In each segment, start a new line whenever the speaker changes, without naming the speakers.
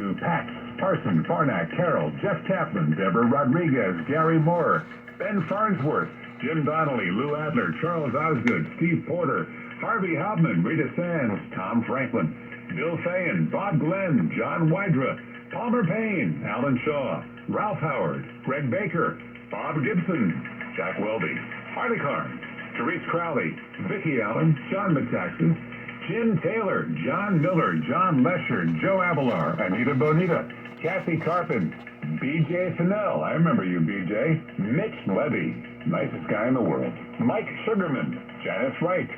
to Pax, Parson, Farnack, Carroll, Jeff Kaplan, Deborah Rodriguez, Gary Moore, Ben Farnsworth, Jim Donnelly, Lou Adler, Charles Osgood, Steve Porter, Harvey Hauptman, Rita Sands, Tom Franklin, Bill Fayen, Bob Glenn, John Wydra, Palmer Payne, Alan Shaw, Ralph Howard, Greg Baker, Bob Gibson, Jack Welby, Harley Carnes, Therese Crowley, Vicki Allen, John Metaxas, Jim Taylor, John Miller, John Lesher, Joe Avalar, Anita Bonita, Kathy Carpin, B.J. Fennell, I remember you, B.J., Mitch Levy, nicest guy in the world, Mike Sugarman, Janice Wright,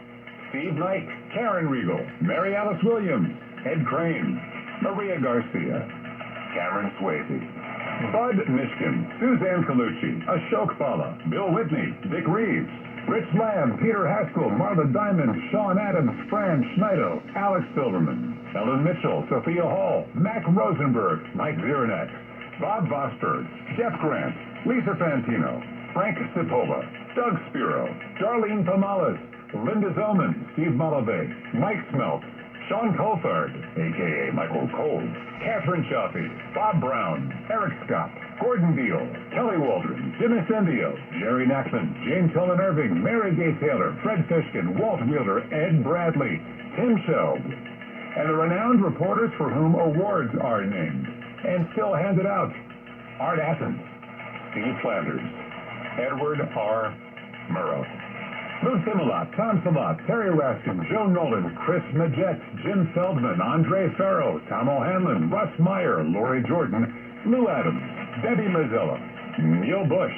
Steve Knight, Karen Riegel, Mary Alice Williams, Ed Crane, Maria Garcia, Cameron Swayze, Bud Mishkin, Suzanne Colucci, Ashok Bala, Bill Whitney, Dick Reeves, Rich Lamb, Peter Haskell, Marla Diamond, Sean Adams, Fran Schneido, Alex Silverman, Ellen Mitchell, Sophia Hall, Mac Rosenberg, Mike Ziranek, Bob Vosberg, Jeff Grant, Lisa Fantino, Frank Cipolla, Doug Spiro, Darlene Pomales, Linda Zoman, Steve Malave, Mike Smelt, Sean Coulthard, a.k.a. Michael Cole, Catherine Chaffee, Bob Brown, Eric Scott, Gordon Deal, Kelly Waldron, Jimmy Cindio, Jerry Knackman, James Helen Irving, Mary Gay Taylor, Fred Fishkin, Walt Wheeler, Ed Bradley, Tim Shelb, and the renowned reporters for whom awards are named and still handed out. Art Athens, Steve Flanders, Edward R. Murrow, Lou Similot, Tom Salat, Terry Raskin, Joe Nolan, Chris Majet, Jim Feldman, Andre Farrow, Tom O'Hanlon, Russ Meyer, Lori Jordan, Lou Adams, Debbie Mazzella, Neil Bush,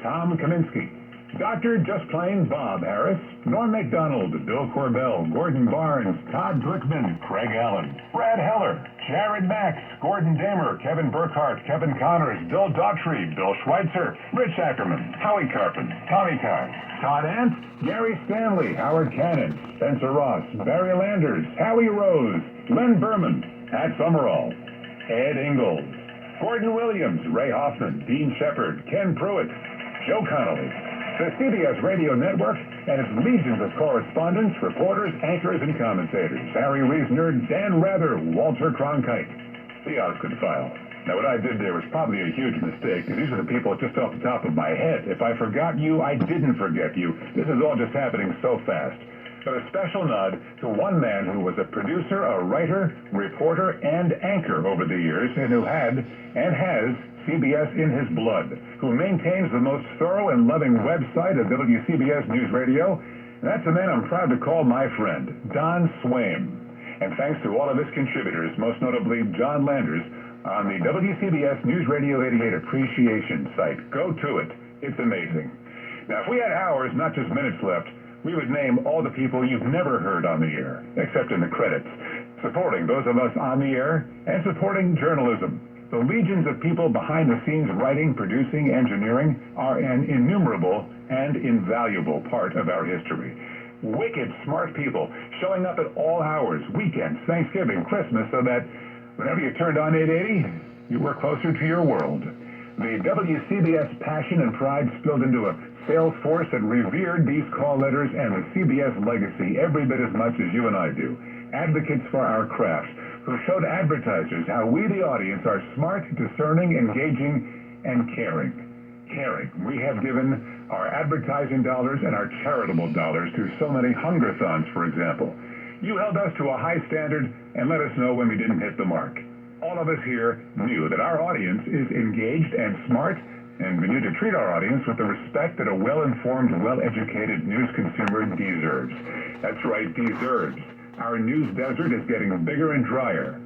Tom Kaminsky, Dr. Just Plain Bob Harris, Norm McDonald, Bill Corbell, Gordon Barnes, Todd Glickman, Craig Allen, Brad Heller, Jared Max, Gordon Damer, Kevin Burkhardt, Kevin Connors, Bill Daughtry, Bill Schweitzer, Rich Ackerman, Howie Carpin, Tommy Kahn, Todd Ant, Gary Stanley, Howard Cannon, Spencer Ross, Barry Landers, Howie Rose, Len Berman, Pat Summerall, Ed Ingalls, Gordon Williams, Ray Hoffman, Dean Shepard, Ken Pruitt, Joe Connolly, the CBS Radio Network, and its legions of correspondents, reporters, anchors, and commentators. Harry Reasoner, Dan Rather, Walter Cronkite. The Osgood File. Now, what I did there was probably a huge mistake, because these are the people just off the top of my head. If I forgot you, I didn't forget you. This is all just happening so fast. But a special nod to one man who was a producer, a writer, reporter, and anchor over the years, and who had, and has, CBS in his blood, who maintains the most thorough and loving website of WCBS News Radio. And that's a man I'm proud to call my friend, Don Swaim. And thanks to all of his contributors, most notably John Landers, on the WCBS News Radio 88 Appreciation site. Go to it. It's amazing. Now, if we had hours, not just minutes left, we would name all the people you've never heard on the air, except in the credits, supporting those of us on the air and supporting journalism. The legions of people behind the scenes writing, producing, engineering are an innumerable and invaluable part of our history. Wicked smart people showing up at all hours, weekends, Thanksgiving, Christmas, so that whenever you turned on 880, you were closer to your world. The WCBS passion and pride spilled into a sales force that revered these call letters and the CBS legacy every bit as much as you and I do. Advocates for our craft, who showed advertisers how we, the audience, are smart, discerning, engaging, and caring. Caring. We have given our advertising dollars and our charitable dollars to so many hunger-thons, for example. You held us to a high standard and let us know when we didn't hit the mark. All of us here knew that our audience is engaged and smart, and we need to treat our audience with the respect that a well-informed, well-educated news consumer deserves. That's right, deserves. Our news desert is getting bigger and drier.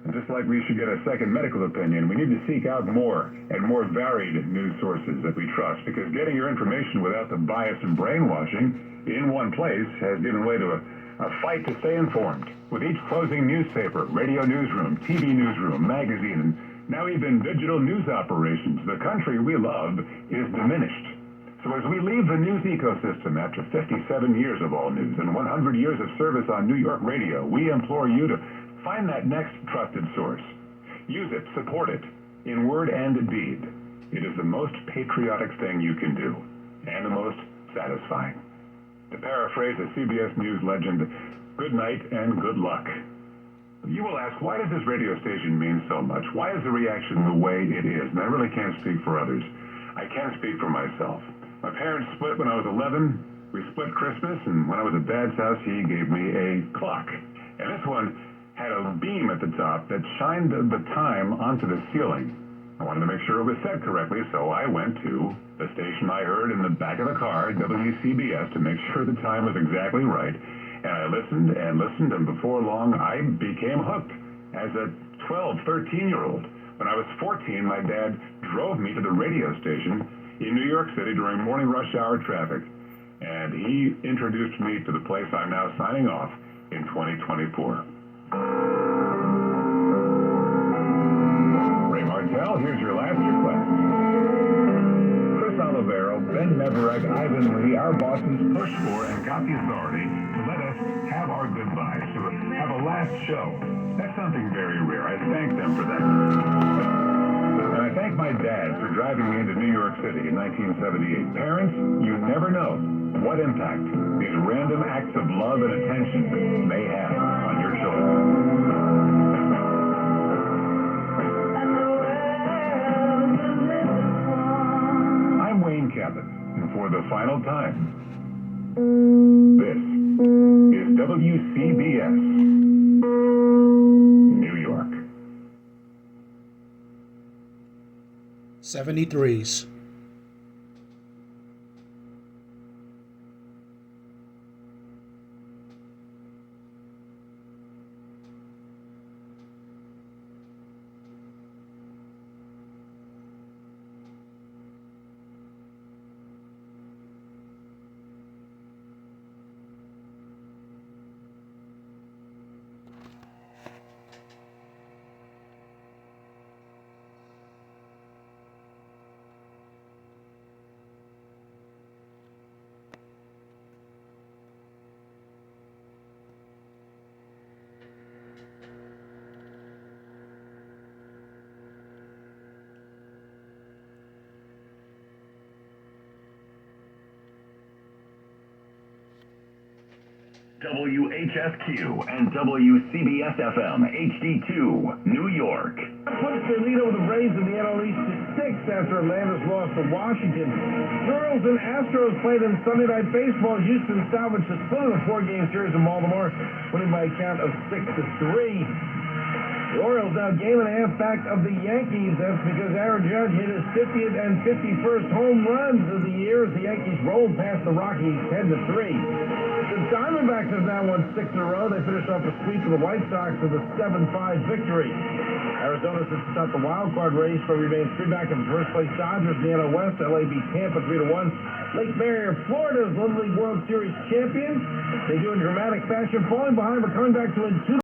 And just like we should get a second medical opinion, we need to seek out more and more varied news sources that we trust, because getting your information without the bias and brainwashing in one place has given way to a fight to stay informed. With each closing newspaper, radio newsroom, TV newsroom, magazine, and now even digital news operations, the country we love is diminished. So as we leave the news ecosystem after 57 years of all news and 100 years of service on New York radio, we implore you to find that next trusted source. Use it, support it, in word and deed. It is the most patriotic thing you can do, and the most satisfying. To paraphrase a CBS News legend, good night and good luck. You will ask, why does this radio station mean so much? Why is the reaction the way it is? And I really can't speak for others. I can speak for myself. My parents split when I was 11. We split Christmas, and when I was at Dad's house, he gave me a clock. And this one had a beam at the top that shined the time onto the ceiling. I wanted to make sure it was set correctly, so I went to the station I heard in the back of the car, WCBS, to make sure the time was exactly right. And I listened and listened, and before long, I became hooked as a 12, 13-year-old. When I was 14, my dad drove me to the radio station in New York City during morning rush hour traffic, and he introduced me to the place I'm now signing off in 2024. Ray Martell, here's your last request. Chris Olivero, Ben Meverek, Ivan Lee, our bosses pushed for and got the authority to let us have our goodbyes, to have a last show. That's something very rare. I thank them for that. And I thank my dad for driving me into New York City in 1978. Parents, you never know what impact these random acts of love and attention may have on your children. I'm Wayne Cabot, and for the final time, this is WCBS, New York.
73s.
WHSQ and WCBS FM HD2, New York.
Puts their lead over the Braves in the NL East to 6 after Atlanta's loss to Washington. Royals and Astros played in Sunday Night Baseball. Houston salvaged a split in a 4-game series in Baltimore, winning by a count of 6-3. The Orioles now game and a half back of the Yankees. That's because Aaron Judge hit his 50th and 51st home runs of the year as the Yankees rolled past the Rockies 10-3. The Diamondbacks have now won 6 in a row. They finished off a sweep of the White Sox with a 7-5 victory. Arizona sits atop the wild card race but remains 3 back of first place Dodgers in the NL West. LA beat Tampa 3-1. Lake Barrier, Florida's Little League World Series champion. They do in dramatic fashion, falling behind but coming back to win 2